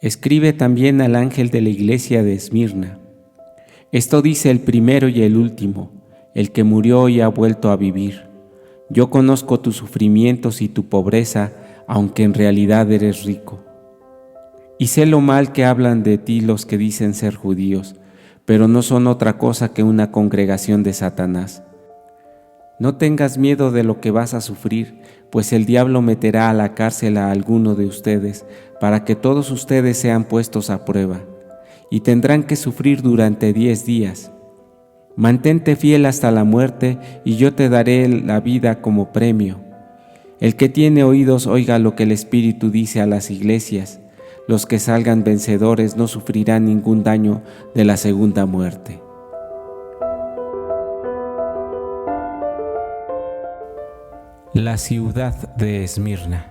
Escribe también al ángel de la iglesia de Esmirna. Esto dice el primero y el último, el que murió y ha vuelto a vivir. Yo conozco tus sufrimientos y tu pobreza, aunque en realidad eres rico. Y sé lo mal que hablan de ti los que dicen ser judíos, pero no son otra cosa que una congregación de Satanás. No tengas miedo de lo que vas a sufrir, pues el diablo meterá a la cárcel a alguno de ustedes, para que todos ustedes sean puestos a prueba, y tendrán que sufrir durante 10 días. Mantente fiel hasta la muerte, y yo te daré la vida como premio. El que tiene oídos oiga lo que el Espíritu dice a las iglesias. Los que salgan vencedores no sufrirán ningún daño de la segunda muerte. La ciudad de Esmirna.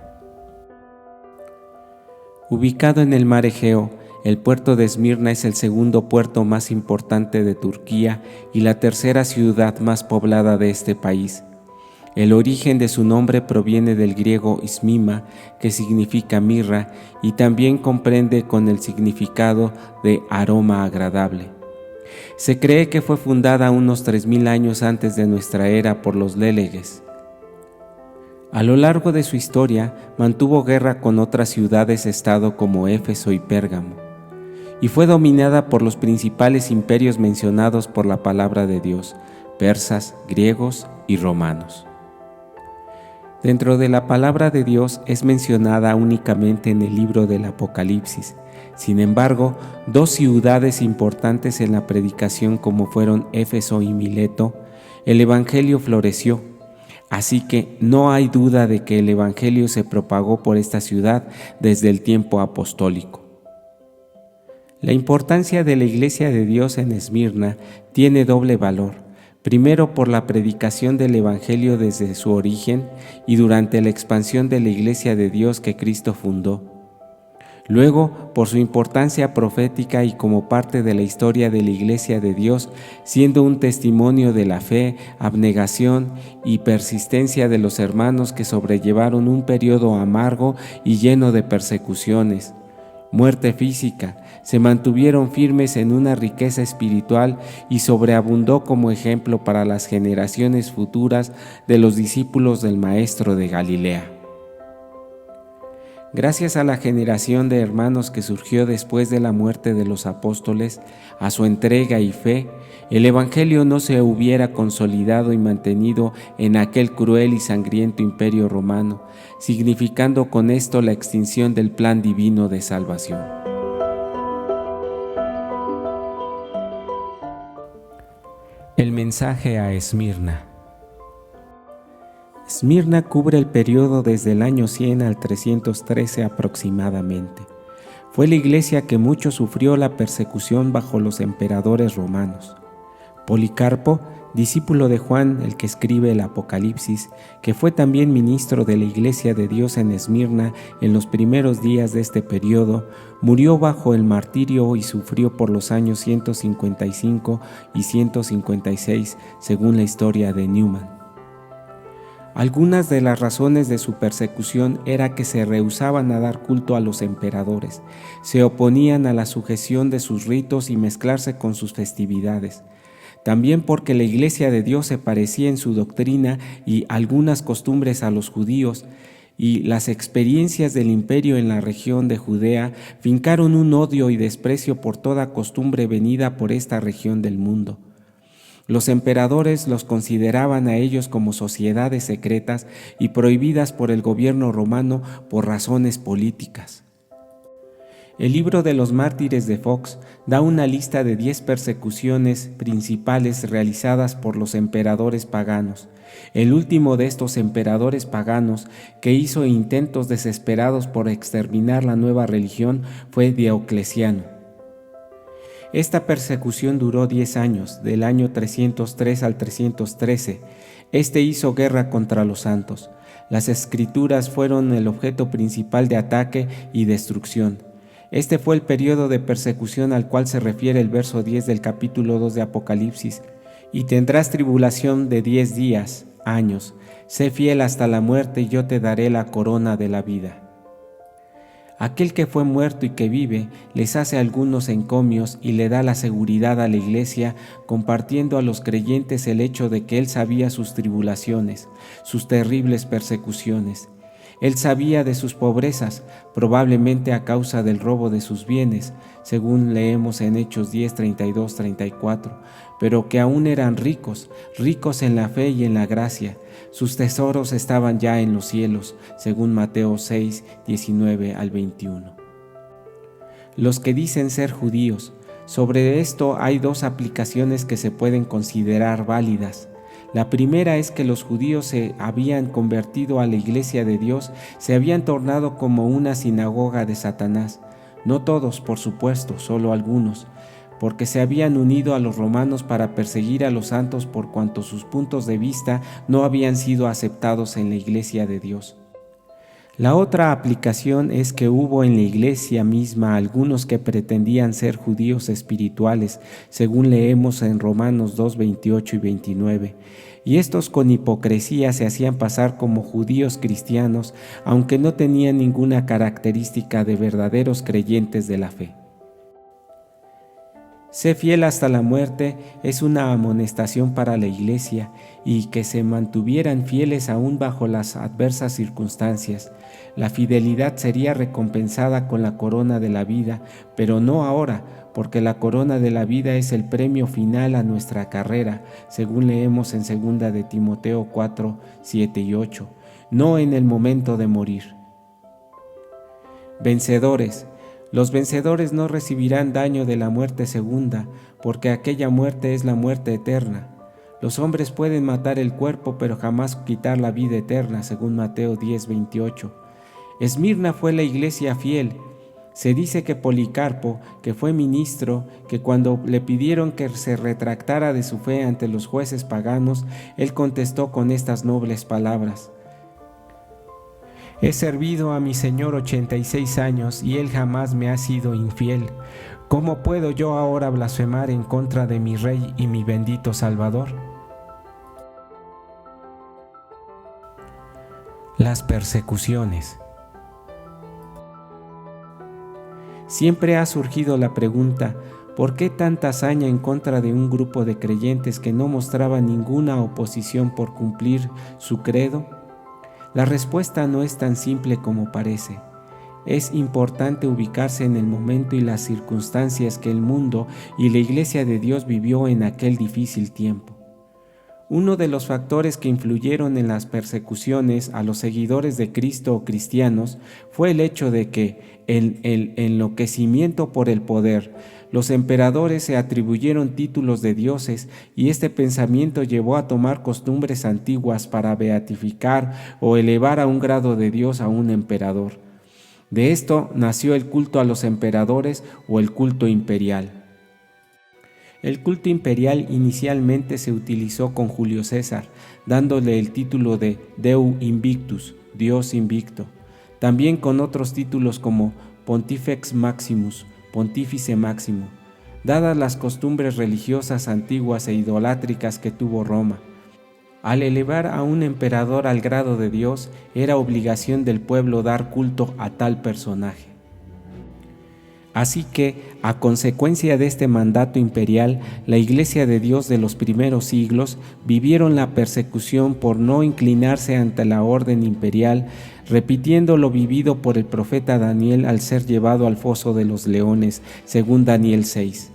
Ubicado en el mar Egeo, el puerto de Esmirna es el segundo puerto más importante de Turquía y la tercera ciudad más poblada de este país. El origen de su nombre proviene del griego ismima, que significa mirra, y también comprende con el significado de aroma agradable. Se cree que fue fundada unos 3000 años antes de nuestra era por los léleges. A lo largo de su historia mantuvo guerra con otras ciudades-estado como Éfeso y Pérgamo, y fue dominada por los principales imperios mencionados por la palabra de Dios, persas, griegos y romanos. Dentro de la palabra de Dios es mencionada únicamente en el libro del Apocalipsis. Sin embargo, dos ciudades importantes en la predicación como fueron Éfeso y Mileto, el evangelio floreció. Así que no hay duda de que el evangelio se propagó por esta ciudad desde el tiempo apostólico. La importancia de la Iglesia de Dios en Esmirna tiene doble valor. Primero, por la predicación del Evangelio desde su origen y durante la expansión de la Iglesia de Dios que Cristo fundó. Luego, por su importancia profética y como parte de la historia de la Iglesia de Dios, siendo un testimonio de la fe, abnegación y persistencia de los hermanos que sobrellevaron un periodo amargo y lleno de persecuciones, muerte física, se mantuvieron firmes en una riqueza espiritual y sobreabundó como ejemplo para las generaciones futuras de los discípulos del Maestro de Galilea. Gracias a la generación de hermanos que surgió después de la muerte de los apóstoles, a su entrega y fe, el Evangelio no se hubiera consolidado y mantenido en aquel cruel y sangriento imperio romano, significando con esto la extinción del plan divino de salvación. El mensaje a Esmirna. Esmirna cubre el periodo desde el año 100 al 313 aproximadamente. Fue la iglesia que mucho sufrió la persecución bajo los emperadores romanos. Policarpo, discípulo de Juan, el que escribe el Apocalipsis, que fue también ministro de la Iglesia de Dios en Esmirna en los primeros días de este periodo, murió bajo el martirio y sufrió por los años 155 y 156, según la historia de Newman. Algunas de las razones de su persecución era que se rehusaban a dar culto a los emperadores, se oponían a la sujeción de sus ritos y mezclarse con sus festividades. También porque la Iglesia de Dios se parecía en su doctrina y algunas costumbres a los judíos, y las experiencias del imperio en la región de Judea fincaron un odio y desprecio por toda costumbre venida por esta región del mundo. Los emperadores los consideraban a ellos como sociedades secretas y prohibidas por el gobierno romano por razones políticas. El libro de los mártires de Fox da una lista de 10 persecuciones principales realizadas por los emperadores paganos. El último de estos emperadores paganos, que hizo intentos desesperados por exterminar la nueva religión, fue Diocleciano. Esta persecución duró 10 años, del año 303 al 313. Este hizo guerra contra los santos. Las escrituras fueron el objeto principal de ataque y destrucción. Este fue el periodo de persecución al cual se refiere el verso 10 del capítulo 2 de Apocalipsis. Y tendrás tribulación de 10 días, años. Sé fiel hasta la muerte y yo te daré la corona de la vida. Aquel que fue muerto y que vive, les hace algunos encomios y le da la seguridad a la Iglesia, compartiendo a los creyentes el hecho de que Él sabía sus tribulaciones, sus terribles persecuciones. Él sabía de sus pobrezas, probablemente a causa del robo de sus bienes, según leemos en Hechos 10, 32, 34, pero que aún eran ricos, ricos en la fe y en la gracia. Sus tesoros estaban ya en los cielos, según Mateo 6, 19 al 21. Los que dicen ser judíos. Sobre esto hay dos aplicaciones que se pueden considerar válidas. La primera es que los judíos se habían convertido a la Iglesia de Dios, se habían tornado como una sinagoga de Satanás. No todos, por supuesto, solo algunos, porque se habían unido a los romanos para perseguir a los santos por cuanto sus puntos de vista no habían sido aceptados en la Iglesia de Dios. La otra aplicación es que hubo en la Iglesia misma algunos que pretendían ser judíos espirituales, según leemos en Romanos 2, 28 y 29, y estos con hipocresía se hacían pasar como judíos cristianos, aunque no tenían ninguna característica de verdaderos creyentes de la fe. Sé fiel hasta la muerte es una amonestación para la Iglesia y que se mantuvieran fieles aún bajo las adversas circunstancias. La fidelidad sería recompensada con la corona de la vida, pero no ahora, porque la corona de la vida es el premio final a nuestra carrera, según leemos en 2 de Timoteo 4, 7 y 8, no en el momento de morir. Vencedores. Los vencedores no recibirán daño de la muerte segunda, porque aquella muerte es la muerte eterna. Los hombres pueden matar el cuerpo, pero jamás quitar la vida eterna, según Mateo 10, 28. Esmirna fue la iglesia fiel. Se dice que Policarpo, que fue ministro, que cuando le pidieron que se retractara de su fe ante los jueces paganos, él contestó con estas nobles palabras: He servido a mi Señor 86 años y Él jamás me ha sido infiel. ¿Cómo puedo yo ahora blasfemar en contra de mi Rey y mi bendito Salvador? Las persecuciones. Siempre ha surgido la pregunta: ¿por qué tanta hazaña en contra de un grupo de creyentes que no mostraba ninguna oposición por cumplir su credo? La respuesta no es tan simple como parece. Es importante ubicarse en el momento y las circunstancias que el mundo y la Iglesia de Dios vivió en aquel difícil tiempo. Uno de los factores que influyeron en las persecuciones a los seguidores de Cristo o cristianos fue el hecho de que, en el enloquecimiento por el poder, los emperadores se atribuyeron títulos de dioses y este pensamiento llevó a tomar costumbres antiguas para beatificar o elevar a un grado de Dios a un emperador. De esto nació el culto a los emperadores o el culto imperial. El culto imperial inicialmente se utilizó con Julio César, dándole el título de Deu Invictus, Dios invicto, también con otros títulos como Pontifex Maximus, Pontífice Máximo, dadas las costumbres religiosas antiguas e idolátricas que tuvo Roma. Al elevar a un emperador al grado de Dios, era obligación del pueblo dar culto a tal personaje. Así que, a consecuencia de este mandato imperial, la Iglesia de Dios de los primeros siglos vivieron la persecución por no inclinarse ante la orden imperial, repitiendo lo vivido por el profeta Daniel al ser llevado al foso de los leones, según Daniel 6.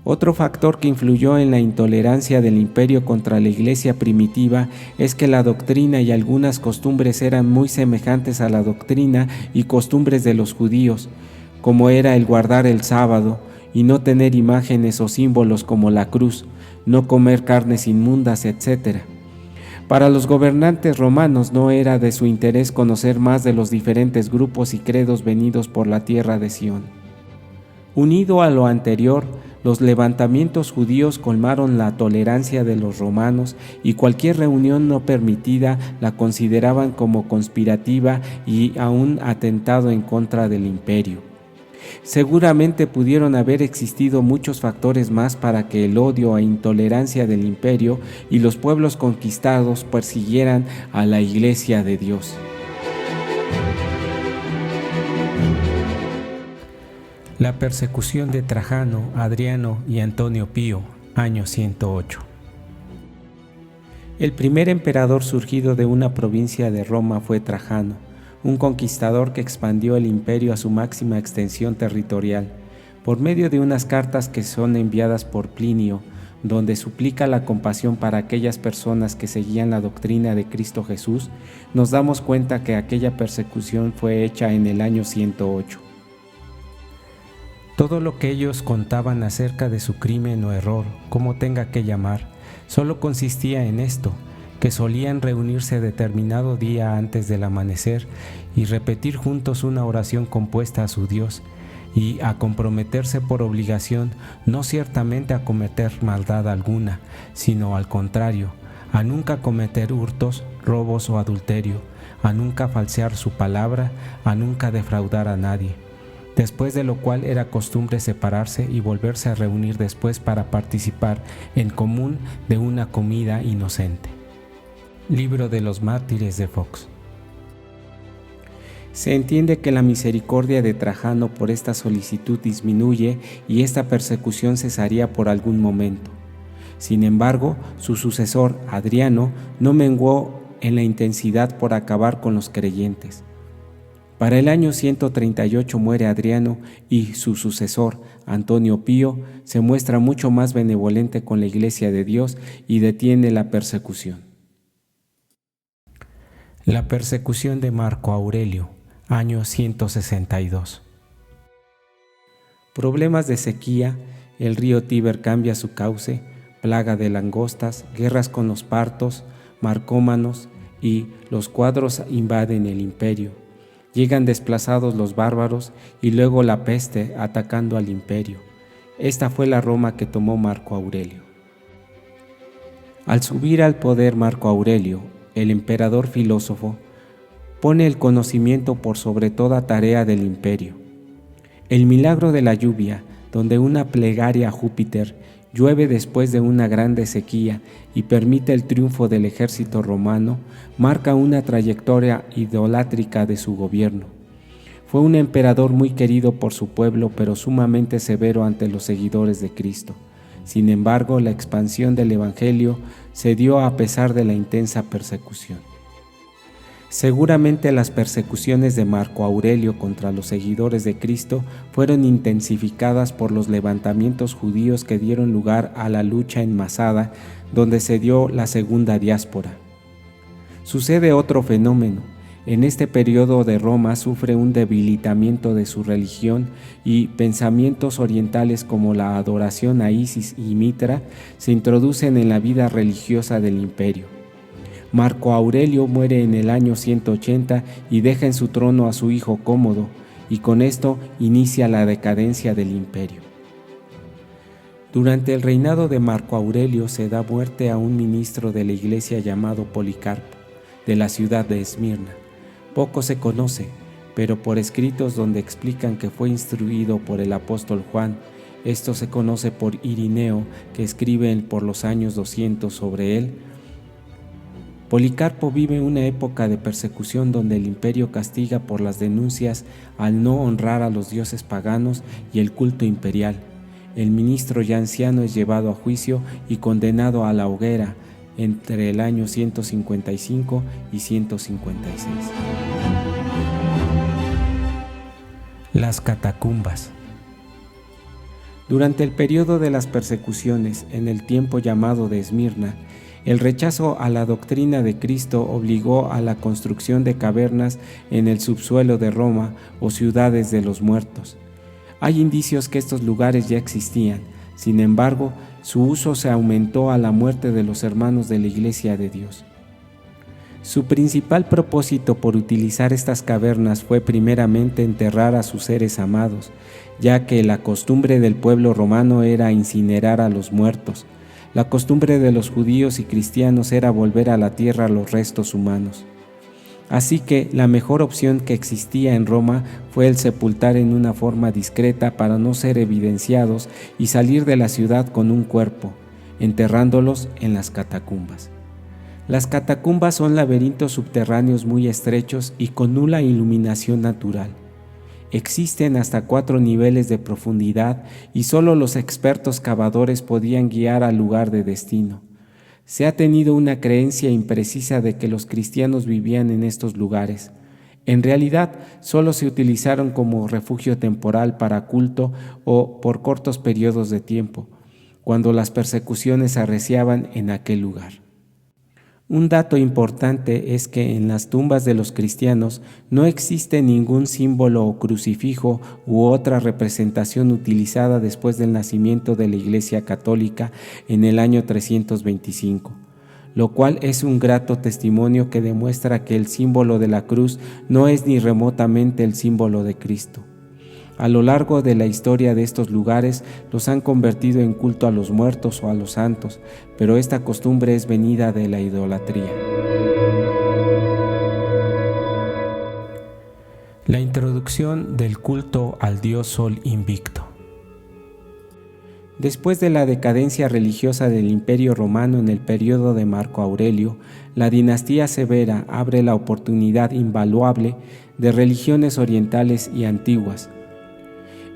Otro factor que influyó en la intolerancia del imperio contra la iglesia primitiva es que la doctrina y algunas costumbres eran muy semejantes a la doctrina y costumbres de los judíos, como era el guardar el sábado y no tener imágenes o símbolos como la cruz, no comer carnes inmundas, etc. Para los gobernantes romanos no era de su interés conocer más de los diferentes grupos y credos venidos por la tierra de Sión. Unido a lo anterior, los levantamientos judíos colmaron la tolerancia de los romanos y cualquier reunión no permitida la consideraban como conspirativa y a un atentado en contra del imperio. Seguramente pudieron haber existido muchos factores más para que el odio e intolerancia del imperio y los pueblos conquistados persiguieran a la Iglesia de Dios. La persecución de Trajano, Adriano y Antonio Pío, año 108. El primer emperador surgido de una provincia de Roma fue Trajano, un conquistador que expandió el imperio a su máxima extensión territorial, por medio de unas cartas que son enviadas por Plinio, donde suplica la compasión para aquellas personas que seguían la doctrina de Cristo Jesús. Nos damos cuenta que aquella persecución fue hecha en el año 108. Todo lo que ellos contaban acerca de su crimen o error, como tenga que llamar, solo consistía en esto, que solían reunirse determinado día antes del amanecer y repetir juntos una oración compuesta a su Dios, y a comprometerse por obligación no ciertamente a cometer maldad alguna, sino al contrario, a nunca cometer hurtos, robos o adulterio, a nunca falsear su palabra, a nunca defraudar a nadie. Después de lo cual era costumbre separarse y volverse a reunir después para participar en común de una comida inocente. Libro de los Mártires de Fox. Se entiende que la misericordia de Trajano por esta solicitud disminuye y esta persecución cesaría por algún momento. Sin embargo, su sucesor, Adriano, no menguó en la intensidad por acabar con los creyentes. Para el año 138 muere Adriano y su sucesor, Antonio Pío, se muestra mucho más benevolente con la Iglesia de Dios y detiene la persecución. La persecución de Marco Aurelio, año 162. Problemas de sequía, el río Tíber cambia su cauce, plaga de langostas, guerras con los partos, marcómanos y los cuadros invaden el imperio. Llegan desplazados los bárbaros y luego la peste atacando al imperio. Esta fue la Roma que tomó Marco Aurelio. Al subir al poder Marco Aurelio, el emperador filósofo, pone el conocimiento por sobre toda tarea del imperio. El milagro de la lluvia, donde una plegaria a Júpiter llueve después de una grande sequía y permite el triunfo del ejército romano, marca una trayectoria idolátrica de su gobierno. Fue un emperador muy querido por su pueblo, pero sumamente severo ante los seguidores de Cristo. Sin embargo, la expansión del Evangelio se dio a pesar de la intensa persecución. Seguramente las persecuciones de Marco Aurelio contra los seguidores de Cristo fueron intensificadas por los levantamientos judíos que dieron lugar a la lucha en Masada, donde se dio la segunda diáspora. Sucede otro fenómeno. En este periodo de Roma sufre un debilitamiento de su religión y pensamientos orientales como la adoración a Isis y Mitra se introducen en la vida religiosa del imperio. Marco Aurelio muere en el año 180 y deja en su trono a su hijo Cómodo, y con esto inicia la decadencia del imperio. Durante el reinado de Marco Aurelio se da muerte a un ministro de la iglesia llamado Policarpo, de la ciudad de Esmirna. Poco se conoce, pero por escritos donde explican que fue instruido por el apóstol Juan, esto se conoce por Irineo, que escribe por los años 200 sobre él. Policarpo vive una época de persecución donde el imperio castiga por las denuncias al no honrar a los dioses paganos y el culto imperial. El ministro ya anciano es llevado a juicio y condenado a la hoguera entre el año 155 y 156. Las catacumbas. Durante el periodo de las persecuciones, en el tiempo llamado de Esmirna, el rechazo a la doctrina de Cristo obligó a la construcción de cavernas en el subsuelo de Roma o ciudades de los muertos. Hay indicios que estos lugares ya existían, sin embargo, su uso se aumentó a la muerte de los hermanos de la Iglesia de Dios. Su principal propósito por utilizar estas cavernas fue primeramente enterrar a sus seres amados, ya que la costumbre del pueblo romano era incinerar a los muertos. La costumbre de los judíos y cristianos era volver a la tierra los restos humanos. Así que la mejor opción que existía en Roma fue el sepultar en una forma discreta para no ser evidenciados y salir de la ciudad con un cuerpo, enterrándolos en las catacumbas. Las catacumbas son laberintos subterráneos muy estrechos y con nula iluminación natural. Existen hasta 4 niveles de profundidad y solo los expertos cavadores podían guiar al lugar de destino. Se ha tenido una creencia imprecisa de que los cristianos vivían en estos lugares. En realidad, solo se utilizaron como refugio temporal para culto o por cortos periodos de tiempo, cuando las persecuciones arreciaban en aquel lugar. Un dato importante es que en las tumbas de los cristianos no existe ningún símbolo o crucifijo u otra representación utilizada después del nacimiento de la Iglesia Católica en el año 325, lo cual es un grato testimonio que demuestra que el símbolo de la cruz no es ni remotamente el símbolo de Cristo. A lo largo de la historia de estos lugares los han convertido en culto a los muertos o a los santos, pero esta costumbre es venida de la idolatría. La introducción del culto al dios Sol invicto. Después de la decadencia religiosa del Imperio Romano en el periodo de Marco Aurelio, la dinastía Severa abre la oportunidad invaluable de religiones orientales y antiguas.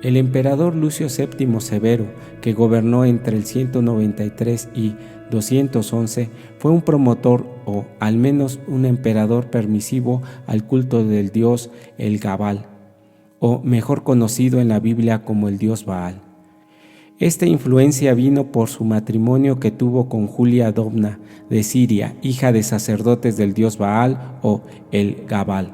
El emperador Lucio VII Severo, que gobernó entre el 193 y 211, fue un promotor o al menos un emperador permisivo al culto del dios el Gabal, o mejor conocido en la Biblia como el dios Baal. Esta influencia vino por su matrimonio que tuvo con Julia Dobna de Siria, hija de sacerdotes del dios Baal o el Gabal.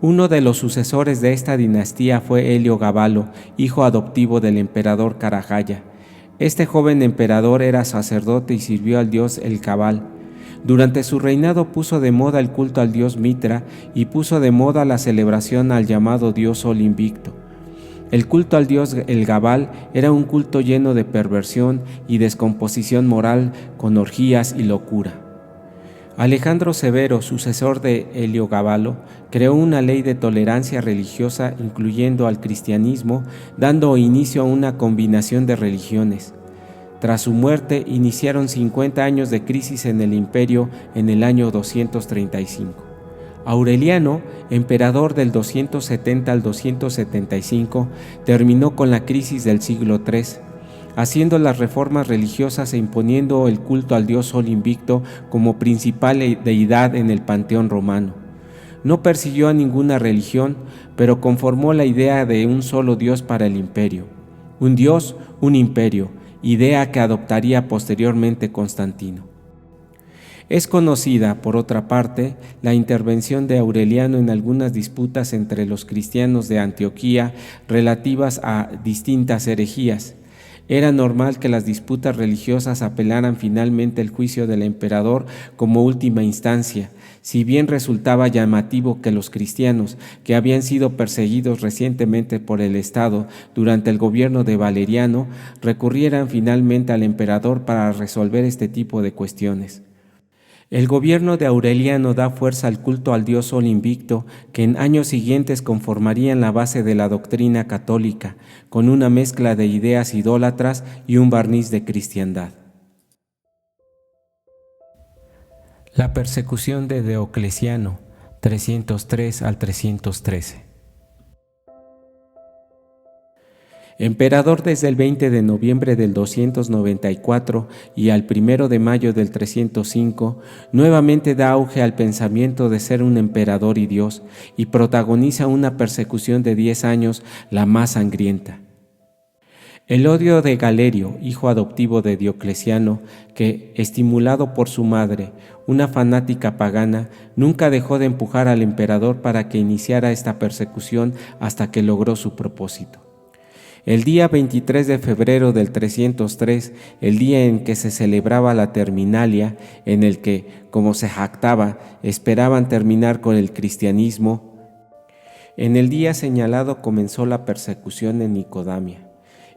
Uno de los sucesores de esta dinastía fue Heliogabalo, hijo adoptivo del emperador Carajaya. Este joven emperador era sacerdote y sirvió al dios el Gabal. Durante su reinado puso de moda el culto al dios Mitra y puso de moda la celebración al llamado dios Sol invicto. El culto al dios el Gabal era un culto lleno de perversión y descomposición moral con orgías y locura. Alejandro Severo, sucesor de Heliogabalo, creó una ley de tolerancia religiosa incluyendo al cristianismo, dando inicio a una combinación de religiones. Tras su muerte, iniciaron 50 años de crisis en el imperio en el año 235. Aureliano, emperador del 270 al 275, terminó con la crisis del siglo III, haciendo las reformas religiosas e imponiendo el culto al dios Sol invicto como principal deidad en el panteón romano. No persiguió a ninguna religión, pero conformó la idea de un solo dios para el imperio. Un dios, un imperio, idea que adoptaría posteriormente Constantino. Es conocida, por otra parte, la intervención de Aureliano en algunas disputas entre los cristianos de Antioquía relativas a distintas herejías. Era normal que las disputas religiosas apelaran finalmente el juicio del emperador como última instancia, si bien resultaba llamativo que los cristianos, que habían sido perseguidos recientemente por el Estado durante el gobierno de Valeriano, recurrieran finalmente al emperador para resolver este tipo de cuestiones. El gobierno de Aureliano da fuerza al culto al dios Sol invicto, que en años siguientes conformarían la base de la doctrina católica, con una mezcla de ideas idólatras y un barniz de cristiandad. La persecución de Diocleciano, 303 al 313. Emperador desde el 20 de noviembre del 294 y al 1 de mayo del 305, nuevamente da auge al pensamiento de ser un emperador y Dios y protagoniza una persecución de 10 años, la más sangrienta. El odio de Galerio, hijo adoptivo de Diocleciano, que, estimulado por su madre, una fanática pagana, nunca dejó de empujar al emperador para que iniciara esta persecución hasta que logró su propósito. El día 23 de febrero del 303, el día en que se celebraba la Terminalia, en el que, como se jactaba, esperaban terminar con el cristianismo, en el día señalado comenzó la persecución en Nicodamia,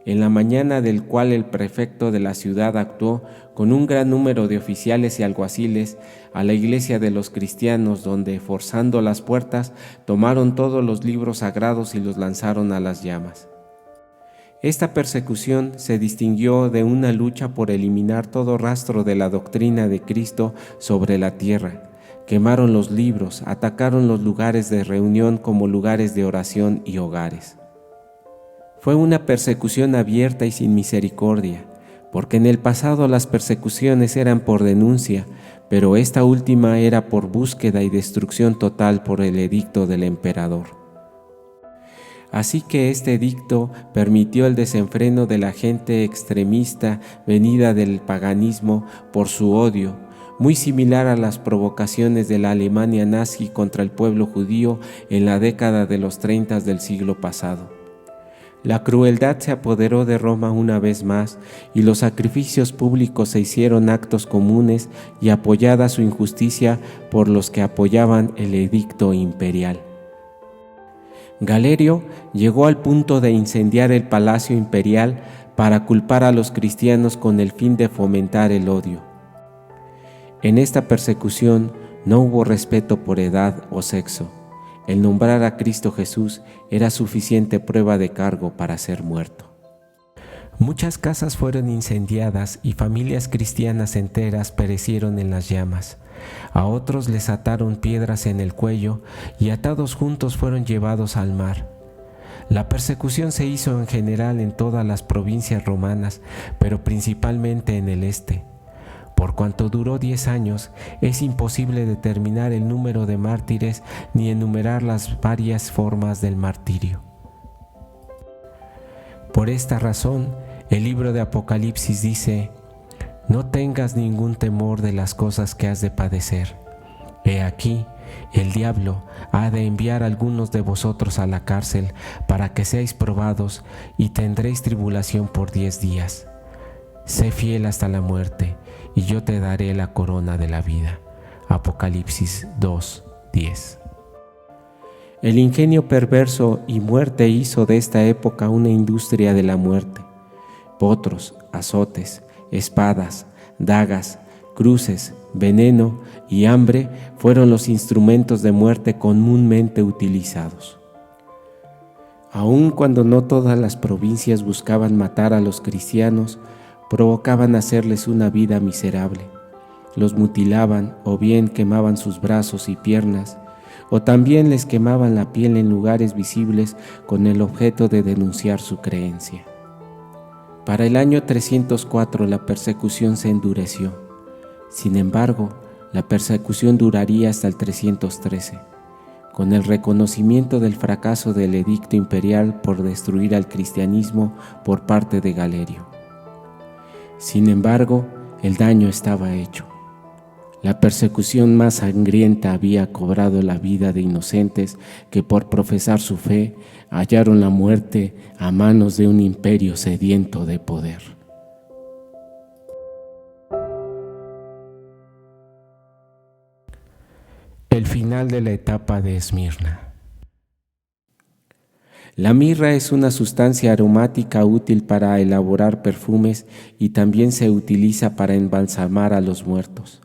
en la mañana del cual el prefecto de la ciudad actuó con un gran número de oficiales y alguaciles a la iglesia de los cristianos, donde, forzando las puertas, tomaron todos los libros sagrados y los lanzaron a las llamas. Esta persecución se distinguió de una lucha por eliminar todo rastro de la doctrina de Cristo sobre la tierra, quemaron los libros, atacaron los lugares de reunión como lugares de oración y hogares. Fue una persecución abierta y sin misericordia, porque en el pasado las persecuciones eran por denuncia, pero esta última era por búsqueda y destrucción total por el edicto del emperador. Así que este edicto permitió el desenfreno de la gente extremista venida del paganismo por su odio, muy similar a las provocaciones de la Alemania nazi contra el pueblo judío en la década de los 30 del siglo pasado. La crueldad se apoderó de Roma una vez más y los sacrificios públicos se hicieron actos comunes y apoyada su injusticia por los que apoyaban el edicto imperial. Galerio llegó al punto de incendiar el palacio imperial para culpar a los cristianos con el fin de fomentar el odio. En esta persecución no hubo respeto por edad o sexo. El nombrar a Cristo Jesús era suficiente prueba de cargo para ser muerto. Muchas casas fueron incendiadas y familias cristianas enteras perecieron en las llamas. A otros les ataron piedras en el cuello y atados juntos fueron llevados al mar. La persecución se hizo en general en todas las provincias romanas, pero principalmente en el este. Por cuanto duró 10 años, es imposible determinar el número de mártires ni enumerar las varias formas del martirio. Por esta razón, el libro de Apocalipsis dice: no tengas ningún temor de las cosas que has de padecer. He aquí, el diablo ha de enviar a algunos de vosotros a la cárcel para que seáis probados y tendréis tribulación por 10 días. Sé fiel hasta la muerte y yo te daré la corona de la vida. Apocalipsis 2:10. El ingenio perverso y muerte hizo de esta época una industria de la muerte. Potros, azotes, espadas, dagas, cruces, veneno y hambre fueron los instrumentos de muerte comúnmente utilizados. Aun cuando no todas las provincias buscaban matar a los cristianos, provocaban hacerles una vida miserable. Los mutilaban o bien quemaban sus brazos y piernas, o también les quemaban la piel en lugares visibles con el objeto de denunciar su creencia. Para el año 304 la persecución se endureció. Sin embargo, la persecución duraría hasta el 313, con el reconocimiento del fracaso del edicto imperial por destruir al cristianismo por parte de Galerio. Sin embargo, el daño estaba hecho. La persecución más sangrienta había cobrado la vida de inocentes que por profesar su fe hallaron la muerte a manos de un imperio sediento de poder. El final de la etapa de Esmirna. La mirra es una sustancia aromática útil para elaborar perfumes y también se utiliza para embalsamar a los muertos.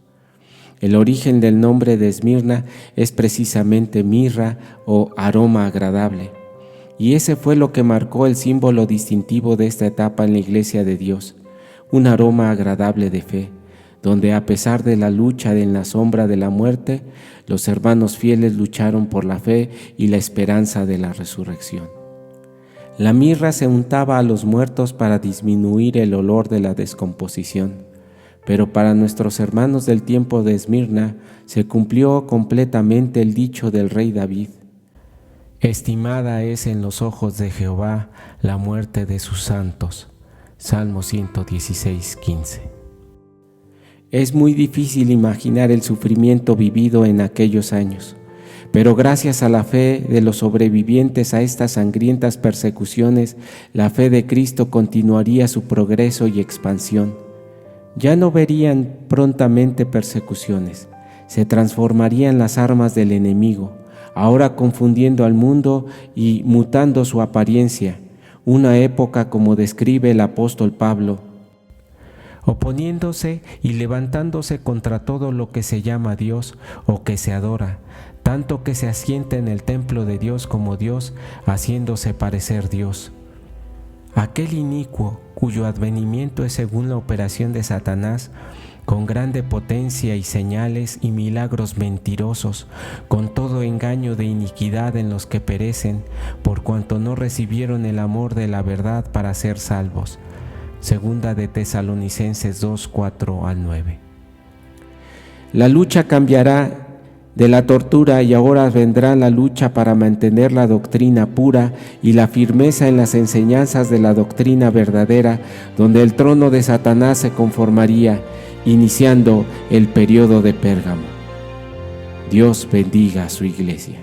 El origen del nombre de Esmirna es precisamente mirra o aroma agradable, y ese fue lo que marcó el símbolo distintivo de esta etapa en la Iglesia de Dios, un aroma agradable de fe, donde a pesar de la lucha en la sombra de la muerte, los hermanos fieles lucharon por la fe y la esperanza de la resurrección. La mirra se untaba a los muertos para disminuir el olor de la descomposición. Pero para nuestros hermanos del tiempo de Esmirna se cumplió completamente el dicho del rey David: estimada es en los ojos de Jehová la muerte de sus santos. Salmo 116:15. Es muy difícil imaginar el sufrimiento vivido en aquellos años, pero gracias a la fe de los sobrevivientes a estas sangrientas persecuciones, la fe de Cristo continuaría su progreso y expansión. Ya no verían prontamente persecuciones, se transformarían las armas del enemigo, ahora confundiendo al mundo y mutando su apariencia, una época como describe el apóstol Pablo, oponiéndose y levantándose contra todo lo que se llama Dios o que se adora, tanto que se asienta en el templo de Dios como Dios, haciéndose parecer Dios. Aquel inicuo, cuyo advenimiento es según la operación de Satanás, con grande potencia y señales y milagros mentirosos, con todo engaño de iniquidad en los que perecen, por cuanto no recibieron el amor de la verdad para ser salvos. Segunda de Tesalonicenses 2, 4 al 9. La lucha cambiará de la tortura y ahora vendrá la lucha para mantener la doctrina pura y la firmeza en las enseñanzas de la doctrina verdadera, donde el trono de Satanás se conformaría, iniciando el periodo de Pérgamo. Dios bendiga a su iglesia.